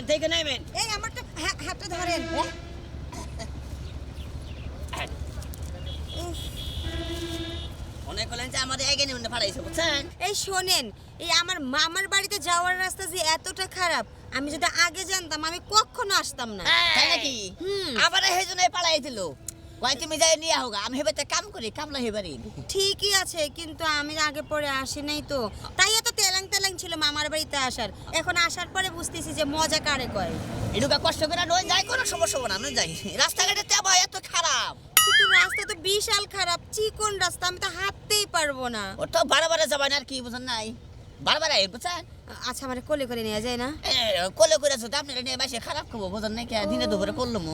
থেকে নেবেন এই আমারটা হাতটা ধরেন। মনে করলেন যে আমাদের এগিয়ে নিয়ে পাঠাইছে বুঝছেন। এই শোনেন, এই আমার মামার বাড়িতে যাওয়ার রাস্তা যে এতটা খারাপ, আমি যদি আগে জানতাম আমি কখনো আসতাম না। তাই নাকি? আবার সেই জন্য পালাই দিল। কয় তুমি যাই নিয়ে হোগা, আমি হেবাতে কাম করি, কামলা হেবারি। ঠিকই আছে, কিন্তু আমি আগে পরে আসি নাই তো, তাই এত তেলাং তেলাং ছিল মামার বাড়িতে আসার। এখন আসার পরে বুঝতেছি যে মজা কারে কয়। এটুকা কষ্ট করে নয় যাই, কোনো সমস্যা হবে না, নয় যাই। রাস্তাঘাটে তেবা এত খারাপ। কিন্তু রাস্তা তো বিশাল খারাপ, চিকন রাস্তা, আমি তো হাঁটতেই পারবো না। ও তো বারে যাবেন আর কি বুঝেন নাই, বারে বুঝছেন। আচ্ছা, আমার কোলে করে নিয়ে যায় না? কোলে করে তো আপনারা নিয়ে বাসে খারাপ খাবো বুঝেন নাকি, দিনে দুপুরে করলাম।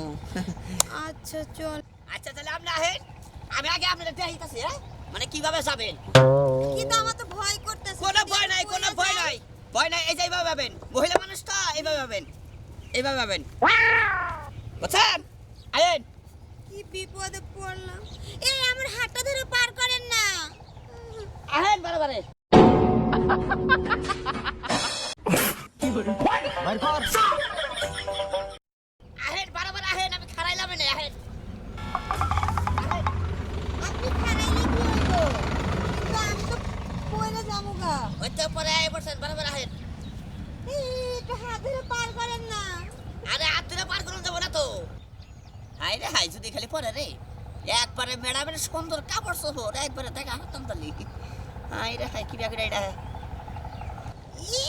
আচ্ছা চল। আচ্ছা তাহলে আপনি আহেন, আমি আগে আপনাদের দেখাইতাছি। হ্যাঁ মানে কিভাবে যাবেন। কিন্তু আমার তো ভয় করতেছে। কোনো ভয় নাই, ভয় নাই। এই যে এইভাবে ভাবেন, মহিলা মানুষ তো এইভাবে ভাবেন, বুঝছেন। আহেন। কি বিপদে পড়লাম। এই আমার হাতটা ধরে পার করেন না। আহেন বারে আহেন বারে আহেন, আমি খারাইলাম না। আহেন আপনি খারাইলে কি হইলো? কিন্তু আমি তো পয়লা যামুগা। হইতে পরে আই বসেন, বারে আহেন। একটু হাত ধরে পার করেন না। আরে হাত ধরে পার করুন যাবো না তো। হাই রে হাই, যদি খালি পরে রে একবারে ম্যাডামের সুন্দর কাপড় চোপড় একবারে দেখা হাতাম তালি। হাই রে হাই, কি ব্যাপার এটা। ই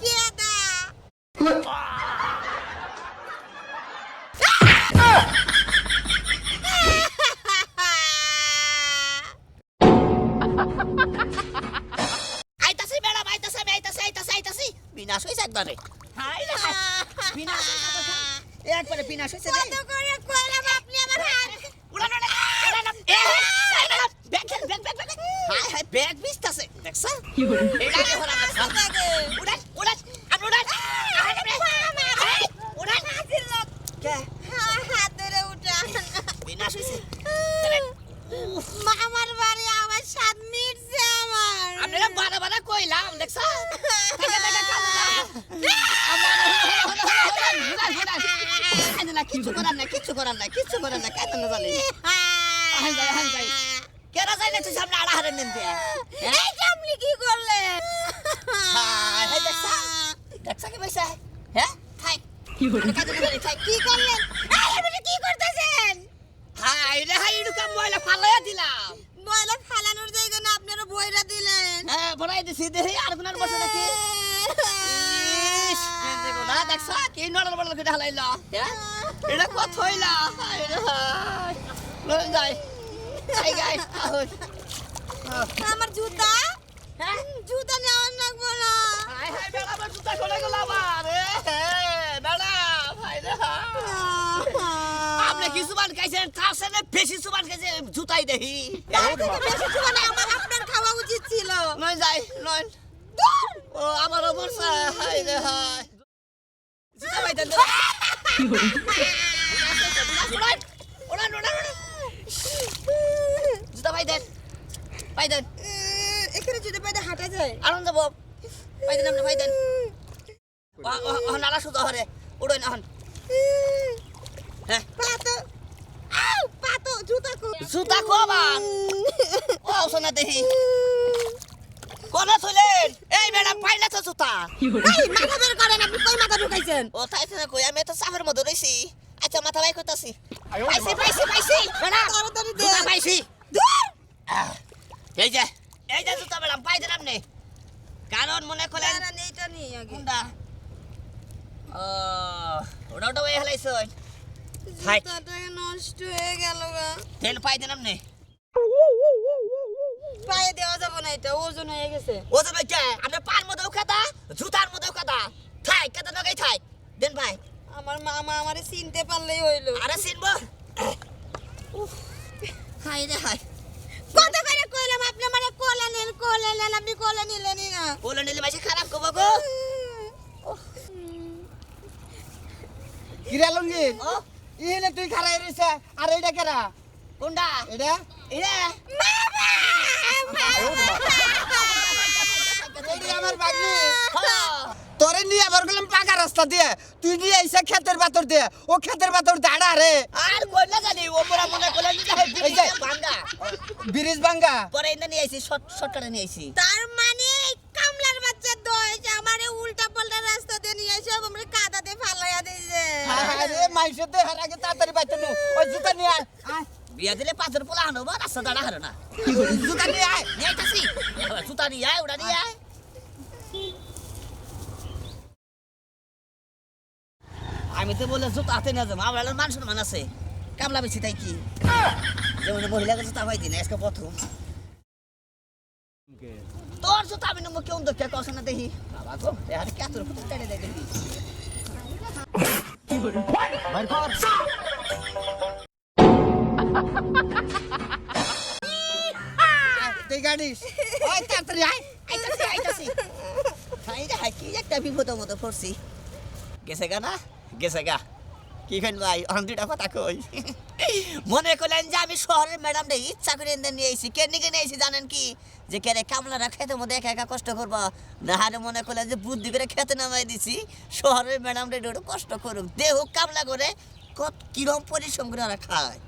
কেদা। আইতাছি ম্যাডাম, আইতাছি। বিনাশ হইছে একবারে। হাই রে হাই, বিনাশ হইছে একবারে, বিনাশ হইছে রে। কত করে কইলাম আপনি আমার হাত। উড়ান ব্যাগ হাই হাই, ব্যাগ বিস্তাছে দেখছ। এটা কি হলো না উড়ান আপনি উড়ান হাতের লোক। কে হাত ধরে উঠান। বিনাশ হইছে। মামার বাড়ি আমার সাত মিটছে আমার। আপনারা বারে কইলাম দেখছ। কিছু করার না কেন না জানি। আহান যাই কেরা যাই না তুই সামনে আড়া হারেন নেন দিয়া। এই কামলি কি করলেন? হাই দেখছ কি পয়সা। হ্যাঁ খাই কি করলেন? আপনি কি করতেছেন? হাই রে হাই, এডুকা ময়লা ফালাইয়া দিলাম। ময়লা ফালানোর জায়গা না, আপনারা বইরা দিলেন। হ্যাঁ বড়াই দিছি, দেখি আর কোনার বসে নাকি। ইস কিন্তু না দেখছ কি নড়ল বড়ল করে হালাইলা। হ্যাঁ এটা কত হইলা। হাই রে হাই, লই যাই গাই আমার জুতা, হ্যাঁ জুতা নেওয়ার লাগবো না। হাই বেড়া, আমার জুতা খুলে গেল আবার। বেড়া হাই রে আপনি কি সুবান খাইছেন, তার সাথে বেশি সুবান খাইছেন, জুতাই দেখি। বেশি জুতা না, আপনার খাওয়া উচিত ছিল। নয় যাই নয়। ও আমার অবস্থা। হাই রে হাই, জুতা পাইতেন জুতা পাইতেন এখানে জুতা পাইতে হাঁটা যায়। আনন্দ বাবু পাইতেন আপনি পাইতেন। নালা সুতো হরে উড়োই না হন। হ্যাঁ পাতো জুতা কো। জুতা কোবান ও সোনা দেখি কোনা থইলেন। এই ম্যাডাম পাইলা তো জুতা। এই মাথা বের করেন, আপনি কই মাথা ঢুকাইছেন? ও তাই তো কই, আমি তো চাপের মধ্যে রইছি। আচ্ছা মাথা বাই করতেছি। পাইছি ম্যাডাম, তাড়াতাড়ি দে। জুতা পাইছি। ধুর! এই যে জুতা ম্যাডাম পাইতেন আপনি, কারণ মনে করেন দাঁড়ান, এইটা নিয়ে আগে। কোনটা। ও ওটা ওই হেলাইছো। হাই জুতাটা নষ্ট হয়ে গেল গা। তেল পাইতেন আপনি। পায়ে দেওয়া যাবে না, এটা ওজন হয়ে গেছে। ও তো ভাই কে আপনি পার মধ্যেও কাদা, জুতার মধ্যেও কাদা। থাই কাদা নগাই থাই দেন ভাই। আমার মামা আমারে চিনতে পারলেই হইলো। আরে চিনবো। হাই রে হাই, কত করে কইলাম আপনি আমারে কোলে নেন, আপনি কোলে নিলেনই না। বলে নিলে মাসে খারাপ করবো গো। কিরা লঙ্গি ও ইহেনে তুই খারাই রইছে আর এইটা কেরা কোনটা এটা এরে এইটা আমার বাগনি হ্যাঁ তোরে নিয়ে আবার গেল রাস্তা দিয়ে তুই নিয়ে আইসা ক্ষেতের বাতর দিয়ে ও ক্ষেতের বাতর দাঁড়া রে আর কইলা জানি ওপরা মনে করলেন যে এই যে ভাঙ্গা ব্রিজ ভাঙ্গা পরে এনে নিয়ে আইছি শর্টকাটে নিয়ে আইছি তার মানে এই কামলার বাচ্চা দয় যে আমারে উল্টা পাল্টা রাস্তা দিয়ে নিয়ে এসে আমরা কাদাতে ফালাইয়া দিয়েছে আরে মাইসে দে হার আগে তাড়াতাড়ি বাইতে নো ওই জুতা নিয়ে আয় আয় বিয়া দিলে পাথর পোলা আনো বা রাস্তা দাঁড়া হারে না জুতা নিয়ে আয় নিয়ে আইতাছি জুতা নিয়ে আয় ওটা নিয়ে আয় আমি তো বলে জুতা হাতে নিয়ে যাবো আমার মান সম্মান আছে কামলা বেশি তাই কি যেমন মহিলাকে জুতা পাই দিন আজকে প্রথম তোর জুতা আমি নেবো কেউ দেখে কষে না দেখি বাবা গো আর কে তোর ফুটে কেটে দেয় দেখি বাইর কর তুই গাড়িস ওই তাড়াতাড়ি আয় আইতাছি আইতাছি হাই রে হাই কি একটা বিপদের মতো পড়ছি গেছে গা না গেছে গা কি খান ভাই অন দুটা কথা কই মনে করলেন যে আমি শহরের ম্যাডামটা ইচ্ছা করে এনে নিয়ে এসেছি কে নিয়ে এসেছি জানেন কি যে কেরে কামলারা খেতে মধ্যে একা একা কষ্ট করবো না হারে মনে করলেন যে বুদ্ধি করে খেতে নামাই দিছি শহরের ম্যাডামটা একটু কষ্ট করুক দেহ কামলা করে কিরম পরিশ্রম করে ওরা খায়